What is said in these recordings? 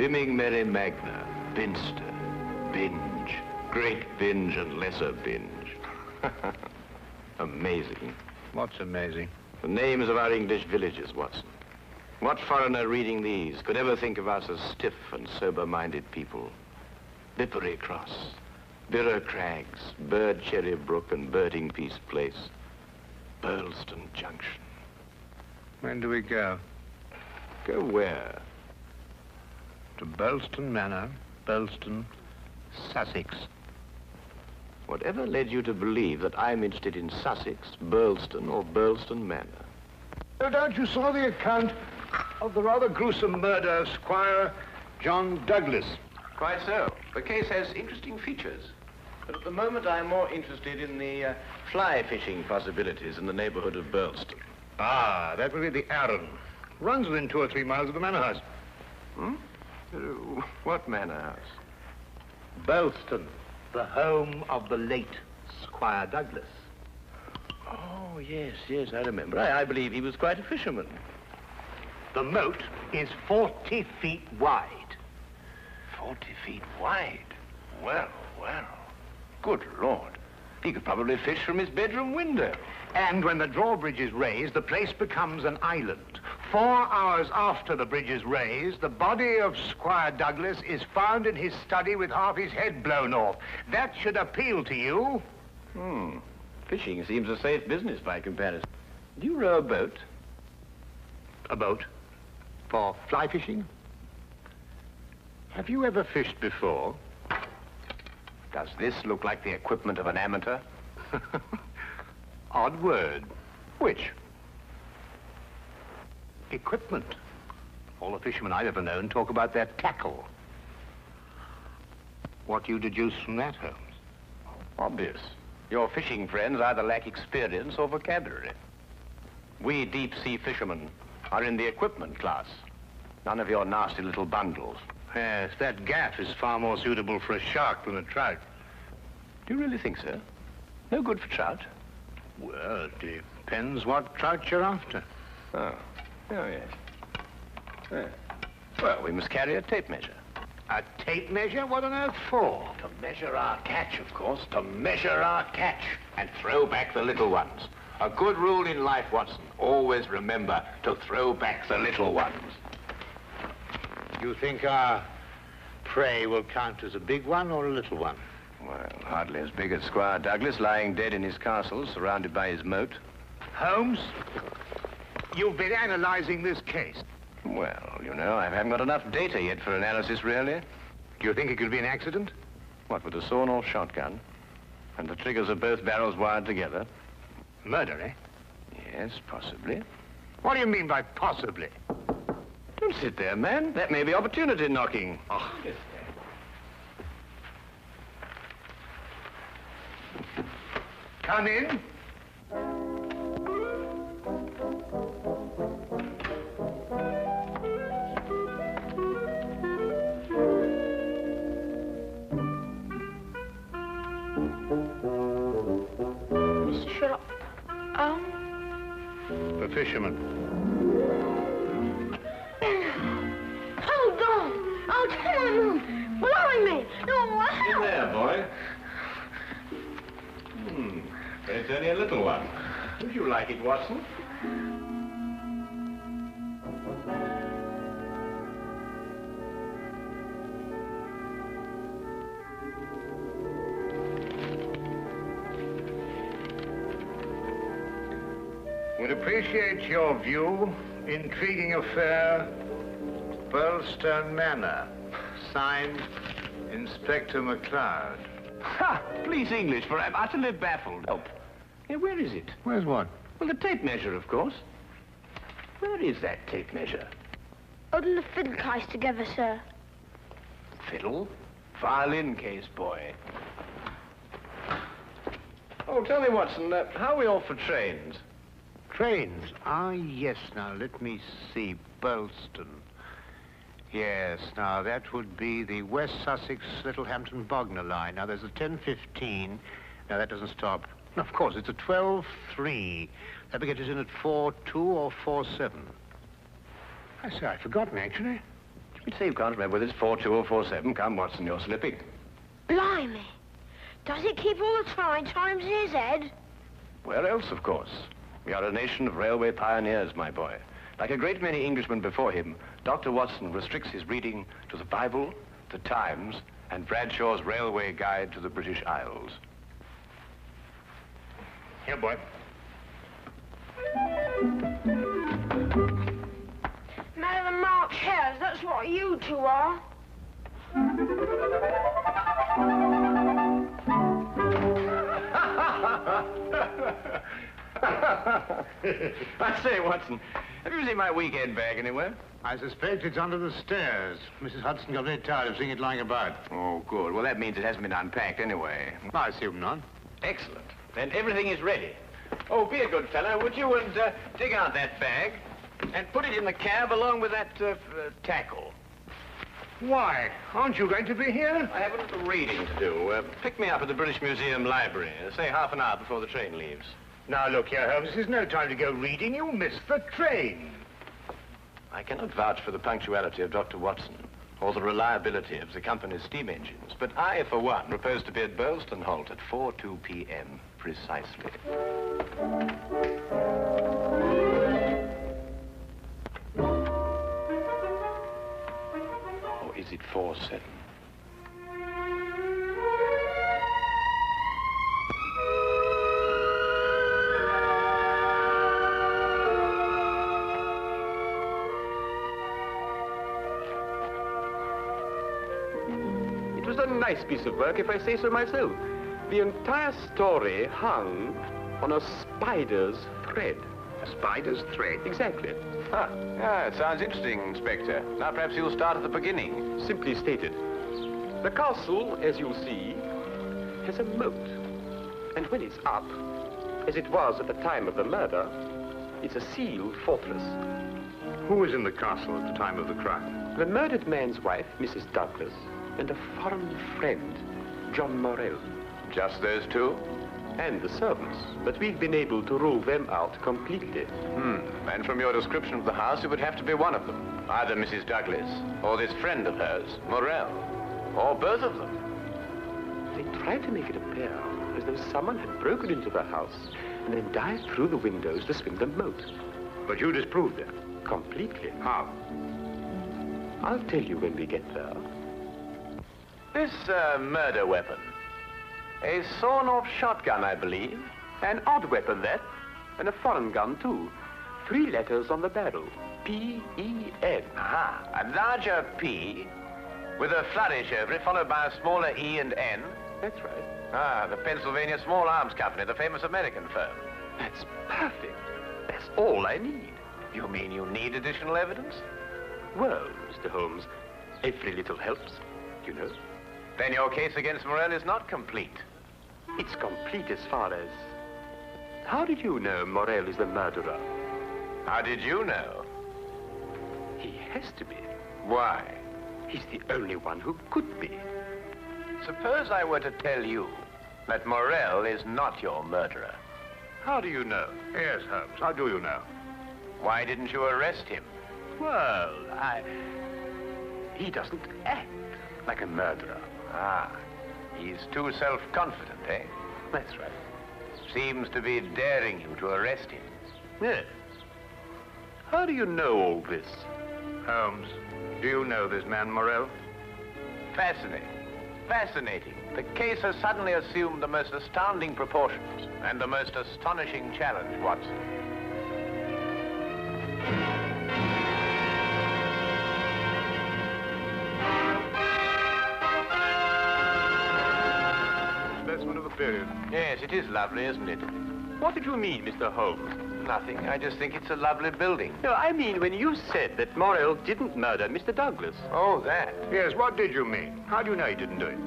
Bimming Mary Magna, Binster, Binge, Great Binge and Lesser Binge. Amazing. What's amazing? The names of our English villages, Watson. What foreigner reading these could ever think of us as stiff and sober-minded people? Bippery Cross, Birrer Crags, Bird Cherry Brook and Birding Peace Place, Burlston Junction. When do we go? Go where? To Burlston Manor, Burlston, Sussex. Whatever led you to believe that I'm interested in Sussex, Burlston, or Burlston Manor? No doubt you saw the account of the rather gruesome murder of Squire John Douglas. Quite so. The case has interesting features. But at the moment, I'm more interested in the fly fishing possibilities in the neighborhood of Burlston. Ah, that will be the Arun. Runs within 2 or 3 miles of the manor house. Hmm? What manor house? Burlston, the home of the late Squire Douglas. Oh, yes, I remember. I believe he was quite a fisherman. The moat is 40 feet wide. 40 feet wide? Well. Good Lord. He could probably fish from his bedroom window. And when the drawbridge is raised, the place becomes an island. 4 hours after the bridge is raised, the body of Squire Douglas is found in his study with half his head blown off. That should appeal to you. Fishing seems a safe business by comparison. Do you row a boat? A boat? For fly fishing? Have you ever fished before? Does this look like the equipment of an amateur? Odd word. Which? Equipment. All the fishermen I've ever known talk about their tackle. What do you deduce from that, Holmes? Obvious. Your fishing friends either lack experience or vocabulary. We deep-sea fishermen are in the equipment class. None of your nasty little bundles. Yes, that gaff is far more suitable for a shark than a trout. Do you really think so? No good for trout? Well, it depends what trout you're after. Oh, yes. Well, we must carry a tape measure. A tape measure? What on earth for? To measure our catch, of course. To measure our catch and throw back the little ones. A good rule in life, Watson. Always remember to throw back the little ones. You think our prey will count as a big one or a little one? Well, hardly as big as Squire Douglas, lying dead in his castle, surrounded by his moat. Holmes, you've been analyzing this case. Well, you know, I haven't got enough data yet for analysis, really. Do you think it could be an accident? What, with a sawn-off shotgun? And the triggers of both barrels wired together? Murder, eh? Yes, possibly. What do you mean by possibly? Don't sit there, man. That may be opportunity knocking. Oh. Come in. Mr. Sherlock, The fisherman. Hold on! Oh, come on! Blowing me! No, In there, boy. But it's only a little one. Would you like it, Watson? Would appreciate your view. Intriguing affair, Burlston Manor. Signed, Inspector McLeod. Ha! Please, English, for I'm utterly baffled. Help. Hey, where is it? Where's what? Well, the tape measure, of course. Where is that tape measure? Holding the fiddle case together, sir. Fiddle? Violin case, boy. Oh, tell me, Watson, how are we off for trains? Trains? Ah, yes. Now, let me see. Burlston. Yes, now, that would be the West Sussex Littlehampton Bognor line. Now, there's a 10:15. Now, that doesn't stop. Of course, it's a 12:3. That will get us in at 4:2 or 4:7. I say, I'd forgotten, actually. Do you You'd say you can't remember whether it's 4-2 or 4-7. Come, Watson, you're slipping. Blimey. Does it keep all the times in his head? Where else, of course? We are a nation of railway pioneers, my boy. Like a great many Englishmen before him, Dr. Watson restricts his reading to the Bible, the Times, and Bradshaw's Railway Guide to the British Isles. Here, boy. Man of the March Hares, that's what you two are. I say, Watson, have you seen my weekend bag anywhere? I suspect it's under the stairs. Mrs. Hudson got very tired of seeing it lying about. Oh, good. Well, that means it hasn't been unpacked anyway. I assume not. Excellent. Then everything is ready. Oh, be a good fellow, would you, and dig out that bag and put it in the cab along with that tackle. Why? Aren't you going to be here? I have a little reading to do. Pick me up at the British Museum Library, say half an hour before the train leaves. Now, look here, Holmes, this is no time to go reading. You'll miss the train. I cannot vouch for the punctuality of Dr. Watson or the reliability of the company's steam engines, but I, for one, propose to be at Burleston Halt at 4:02 p.m. precisely. Or is it 4:07? It was a nice piece of work, if I say so myself. The entire story hung on a spider's thread. A spider's thread? Exactly. Ah, it sounds interesting, Inspector. Now, perhaps you'll start at the beginning. Simply stated. The castle, as you'll see, has a moat. And when it's up, as it was at the time of the murder, it's a sealed fortress. Who was in the castle at the time of the crime? The murdered man's wife, Mrs. Douglas, and a foreign friend, John Morell. Just those two? And the servants, but we've been able to rule them out completely. And from your description of the house, it would have to be one of them. Either Mrs. Douglas, or this friend of hers, Morell, or both of them. They tried to make it appear as though someone had broken into the house and then dived through the windows to swim the moat. But you disproved it. Completely. How? I'll tell you when we get there. This murder weapon. A sawn-off shotgun, I believe. An odd weapon, that. And a foreign gun, too. 3 letters on the barrel. P-E-N. Aha, a larger P with a flourish over it, followed by a smaller E and N. That's right. Ah, the Pennsylvania Small Arms Company, the famous American firm. That's perfect. That's all I need. You mean you need additional evidence? Well, Mr. Holmes, every little helps, you know. Then your case against Morell is not complete. It's complete as far as... How did you know Morell is the murderer? How did you know? He has to be. Why? He's the only one who could be. Suppose I were to tell you that Morell is not your murderer. How do you know? Yes, Holmes, how do you know? Why didn't you arrest him? Well, He doesn't act like a murderer. Ah, he's too self-confident, eh? That's right. Seems to be daring you to arrest him. Yes. How do you know all this? Holmes, do you know this man Morell? Fascinating. Fascinating. The case has suddenly assumed the most astounding proportions and the most astonishing challenge, Watson. Specimen of the period. Yes, it is lovely, isn't it? What did you mean, Mr. Holmes? Nothing. I just think it's a lovely building. No, I mean when you said that Morell didn't murder Mr. Douglas. Oh, that. Yes, what did you mean? How do you know he didn't do it?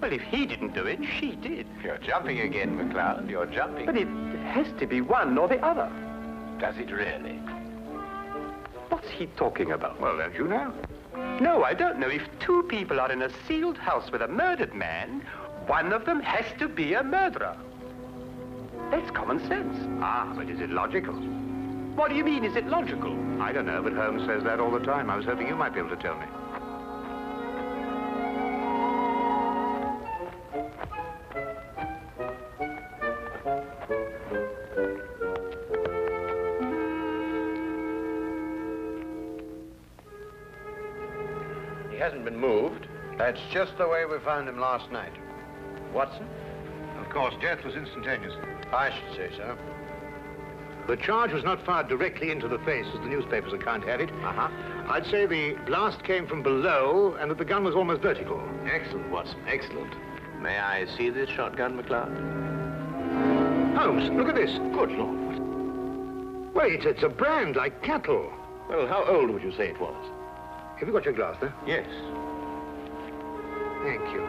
Well, if he didn't do it, she did. You're jumping again, McCloud. You're jumping. But it has to be one or the other. Does it really? What's he talking about? Well, don't you know? No, I don't know. If 2 people are in a sealed house with a murdered man, one of them has to be a murderer. That's common sense. Ah, but is it logical? What do you mean, is it logical? I don't know, but Holmes says that all the time. I was hoping you might be able to tell me. hasn't been moved. That's just the way we found him last night. Watson? Of course, death was instantaneous. I should say so. The charge was not fired directly into the face, as the newspaper's account had it. Uh-huh. I'd say the blast came from below and that the gun was almost vertical. Excellent, Watson, excellent. May I see this shotgun, McLeod? Holmes, look at this. Good Lord. Wait, it's a brand like cattle. Well, how old would you say it was? Have you got your glass there? Yes. Thank you.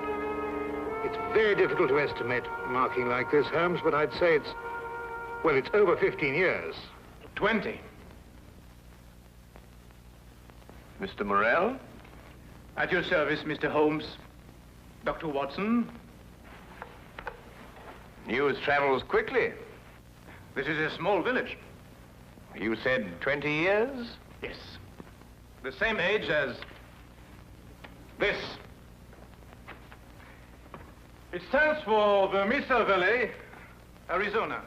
It's very difficult to estimate marking like this, Holmes, but I'd say it's over 15 years. 20. Mr. Morrell? At your service, Mr. Holmes. Dr. Watson. News travels quickly. This is a small village. You said 20 years? Yes. The same age as this. It stands for the Mesa Valley, Arizona.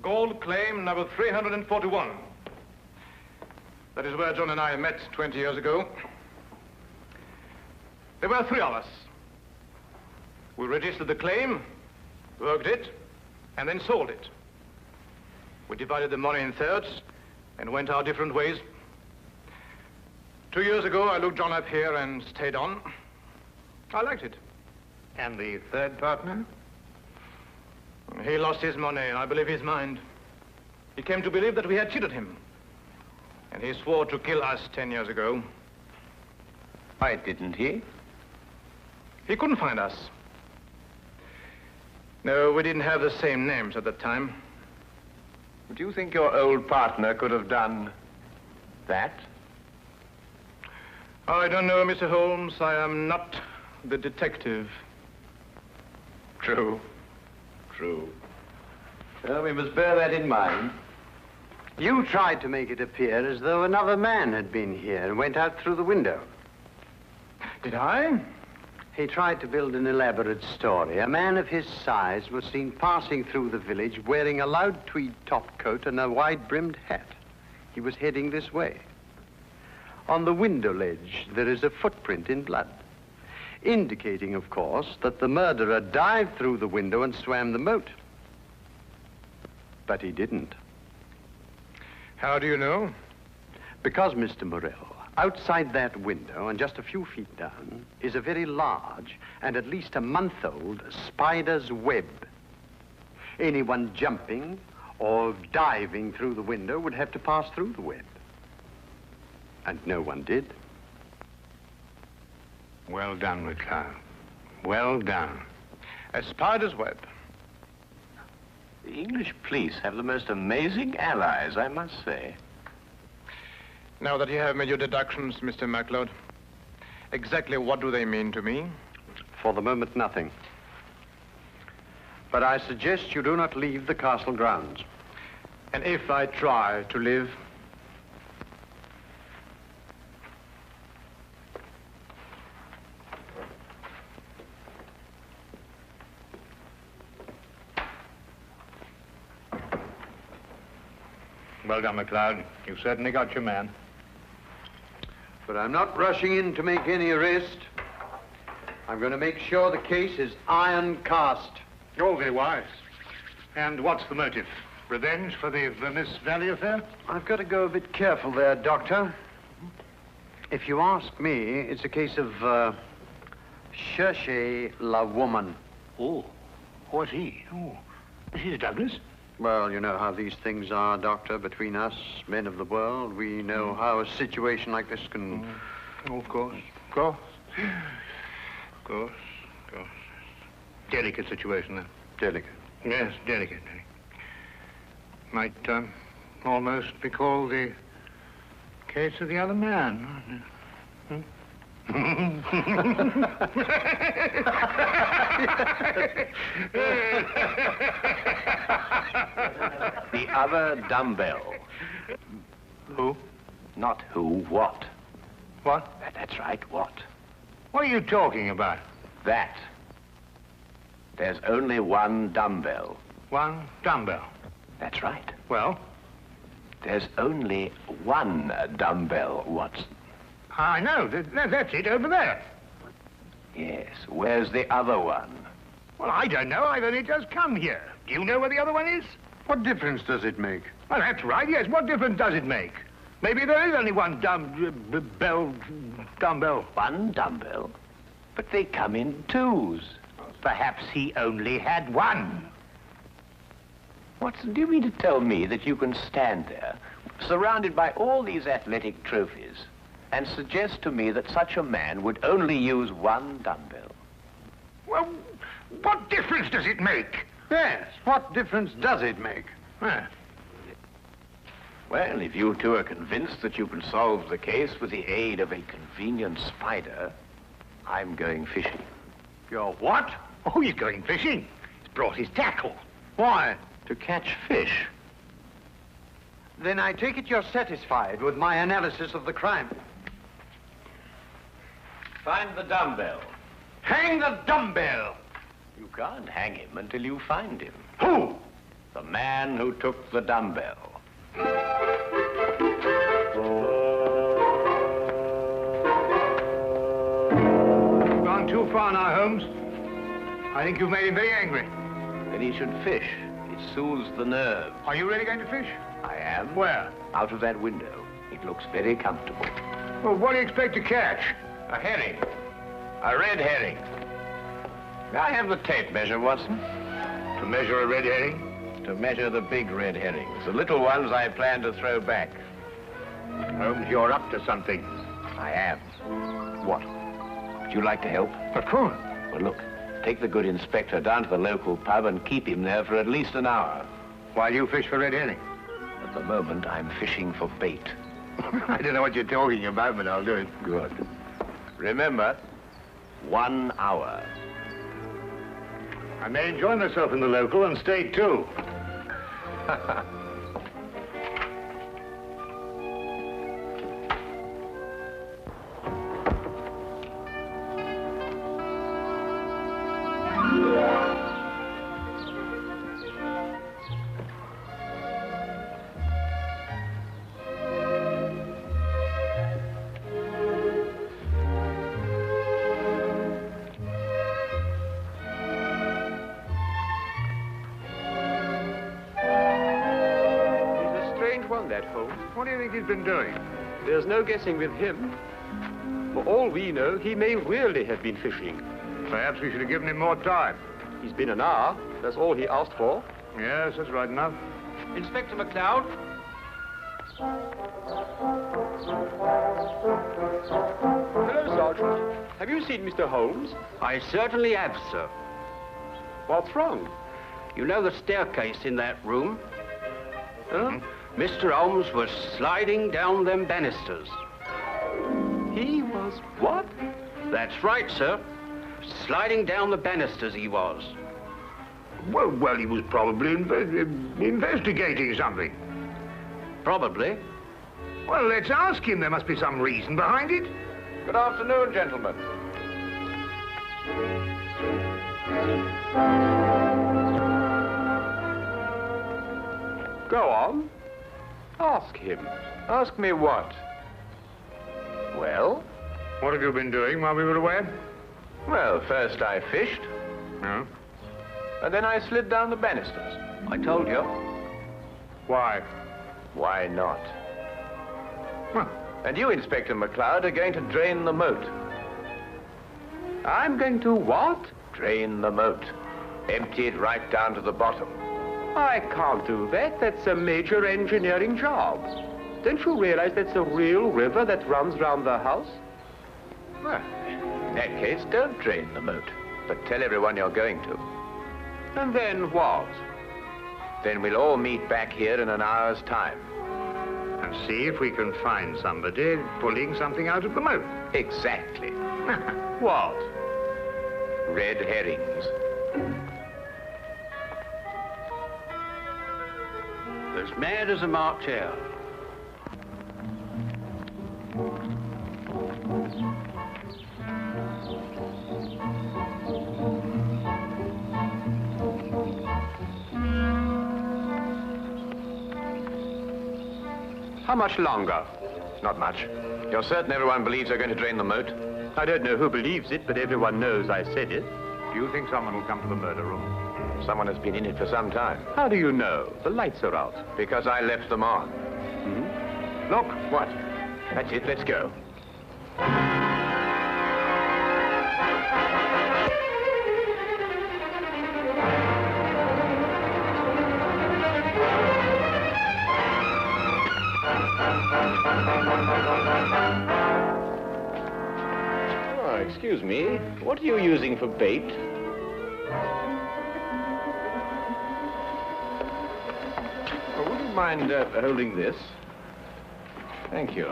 Gold claim number 341. That is where John and I met 20 years ago. There were 3 of us. We registered the claim, worked it, and then sold it. We divided the money in thirds and went our different ways. 2 years ago, I looked John up here and stayed on. I liked it. And the third partner? He lost his money, and I believe his mind. He came to believe that we had cheated him. And he swore to kill us 10 years ago. Why didn't he? He couldn't find us. No, we didn't have the same names at that time. Do you think your old partner could have done that? I don't know, Mr. Holmes. I am not the detective. True. True. Well, we must bear that in mind. You tried to make it appear as though another man had been here and went out through the window. Did I? He tried to build an elaborate story. A man of his size was seen passing through the village wearing a loud tweed topcoat and a wide-brimmed hat. He was heading this way. On the window ledge, there is a footprint in blood, indicating, of course, that the murderer dived through the window and swam the moat. But he didn't. How do you know? Because, Mr. Morrell, outside that window and just a few feet down is a very large and at least a month-old spider's web. Anyone jumping or diving through the window would have to pass through the web. And no one did. Well done, McLeod. Well done. A spider's web. The English police have the most amazing allies, I must say. Now that you have made your deductions, Mr. MacLeod, exactly what do they mean to me? For the moment, nothing. But I suggest you do not leave the castle grounds. And if I try to live? Well done, McLeod. You've certainly got your man. But I'm not rushing in to make any arrest. I'm going to make sure the case is iron cast. Oh, very wise. And what's the motive? Revenge for the Vermis Valley affair? I've got to go a bit careful there, Doctor. If you ask me, it's a case of, cherchez la woman. Oh, what's he? Oh, he's Douglas. Well, you know how these things are, Doctor, between us, men of the world. We know how a situation like this can... Oh, of course. Of course. Of course. Of course. Delicate situation, then. Delicate. Yes, delicate. Might almost be called the case of the other man. Hmm? The other dumbbell. Who? Not who, what? What? That's right, what? What are you talking about? That. There's only one dumbbell. One dumbbell. That's right. Well? There's only one dumbbell, Watson. I know. That's it over there. Yes, where's the other one? Well, I don't know. I've only just come here. Do you know where the other one is? What difference does it make? Well, that's right, yes. What difference does it make? Maybe there is only one dumbbell. One dumbbell? But they come in twos. Perhaps he only had one. Watson, do you mean to tell me that you can stand there, surrounded by all these athletic trophies, and suggest to me that such a man would only use one dumbbell? Well, what difference does it make? Yes, what difference does it make? Well, if you two are convinced that you can solve the case with the aid of a convenient spider, I'm going fishing. You're what? Oh, he's going fishing. He's brought his tackle. Why? To catch fish. Then I take it you're satisfied with my analysis of the crime. Find the dumbbell. Hang the dumbbell! You can't hang him until you find him. Who? The man who took the dumbbell. You've gone too far now, Holmes. I think you've made him very angry. Then he should fish. It soothes the nerves. Are you really going to fish? I am. Where? Out of that window. It looks very comfortable. Well, what do you expect to catch? A herring. A red herring. May I have the tape measure, Watson? To measure a red herring? To measure the big red herrings. The little ones I plan to throw back. Holmes, you're up to something. I am. What? Would you like to help? Of course. Well, look. Take the good inspector down to the local pub and keep him there for at least an hour. While you fish for red herring? At the moment, I'm fishing for bait. I don't know what you're talking about, but I'll do it. Good. Remember, 1 hour. I may enjoy myself in the local and stay too. What do you think he's been doing? There's no guessing with him. For all we know, he may really have been fishing. Perhaps we should have given him more time. He's been an hour. That's all he asked for. Yes, that's right enough. Inspector McLeod. Hello, Sergeant. Have you seen Mr. Holmes? I certainly have, sir. What's wrong? You know the staircase in that room? Huh? Mr. Holmes was sliding down them banisters. He was what? That's right, sir. Sliding down the banisters he was. Well, he was probably investigating something. Probably. Well, let's ask him. There must be some reason behind it. Good afternoon, gentlemen. Go on. Ask him. Ask me what? Well? What have you been doing while we were away? Well, first I fished. No? And then I slid down the banisters. I told you. Why? Why not? Huh. And you, Inspector McLeod, are going to drain the moat. I'm going to what? Drain the moat. Empty it right down to the bottom. I can't do that. That's a major engineering job. Don't you realize that's a real river that runs round the house? Well, in that case, don't drain the moat, but tell everyone you're going to. And then what? Then we'll all meet back here in an hour's time. And see if we can find somebody pulling something out of the moat. Exactly. What? Red herrings. As mad as a March hare. How much longer? Not much. You're certain everyone believes they're going to drain the moat? I don't know who believes it, but everyone knows I said it. Do you think someone will come to the murder room? Someone has been in it for some time. How do you know? The lights are out. Because I left them on. Look. What? That's it, let's go. Oh, excuse me. What are you using for bait? Oh, would you mind holding this? Thank you.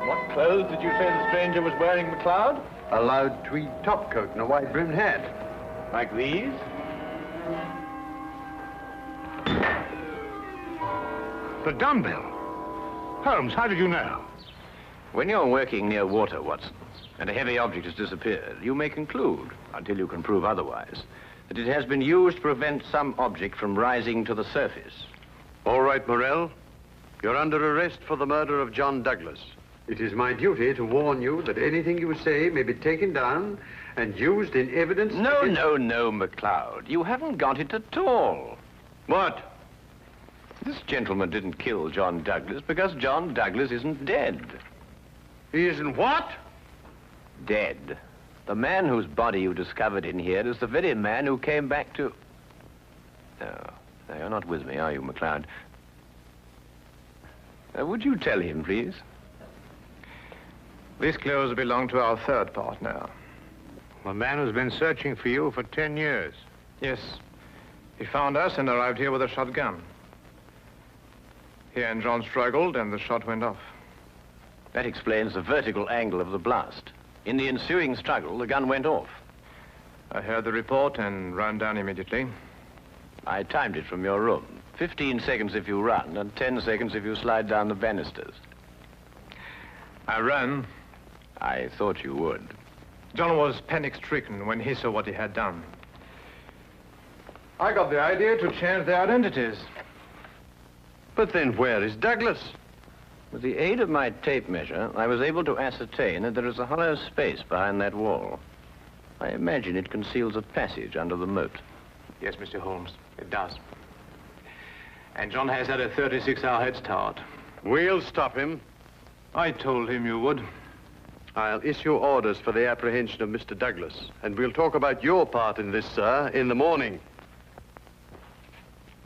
What clothes did you say the stranger was wearing, McLeod? A loud tweed topcoat and a wide-brimmed hat. Like these? The dumbbell. Holmes, how did you know? When you're working near water, Watson, and a heavy object has disappeared, you may conclude, until you can prove otherwise, that it has been used to prevent some object from rising to the surface. All right, Morrell. You're under arrest for the murder of John Douglas. It is my duty to warn you that anything you say may be taken down and used in evidence... No, McLeod. You haven't got it at all. What? This gentleman didn't kill John Douglas because John Douglas isn't dead. He isn't what? Dead. The man whose body you discovered in here is the very man who came back to... No, you're not with me, are you, McLeod? Would you tell him, please? These clothes belong to our third partner. A man who's been searching for you for 10 years. Yes. He found us and arrived here with a shotgun. He and John struggled, and the shot went off. That explains the vertical angle of the blast. In the ensuing struggle, the gun went off. I heard the report and ran down immediately. I timed it from your room. 15 seconds if you run, and 10 seconds if you slide down the banisters. I ran. I thought you would. John was panic-stricken when he saw what he had done. I got the idea to change their identities. But then where is Douglas? With the aid of my tape measure, I was able to ascertain that there is a hollow space behind that wall. I imagine it conceals a passage under the moat. Yes, Mr. Holmes, it does. And John has had a 36-hour head start. We'll stop him. I told him you would. I'll issue orders for the apprehension of Mr. Douglas, and we'll talk about your part in this, sir, in the morning.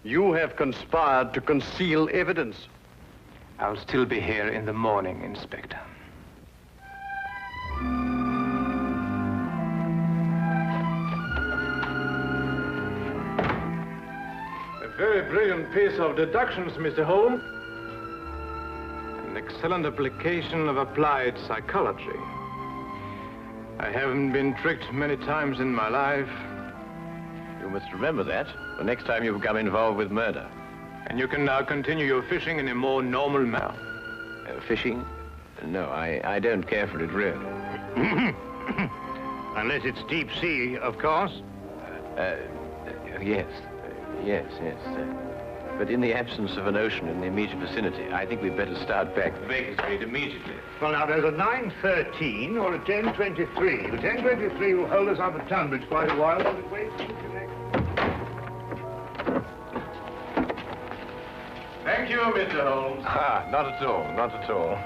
You have conspired to conceal evidence. I'll still be here in the morning, Inspector. A very brilliant piece of deductions, Mr. Holmes. An excellent application of applied psychology. I haven't been tricked many times in my life. You must remember that the next time you become involved with murder. And you can now continue your fishing in a more normal manner. Fishing? No, I don't care for it, really. Unless it's deep sea, of course. Yes. But in the absence of an ocean in the immediate vicinity, I think we'd better start back to Baker Street immediately. Well, now, there's a 9:13 or a 10:23. The 10:23 will hold us up at Tunbridge quite a while, but it waits to connect. Thank you, Mr. Holmes. Not at all.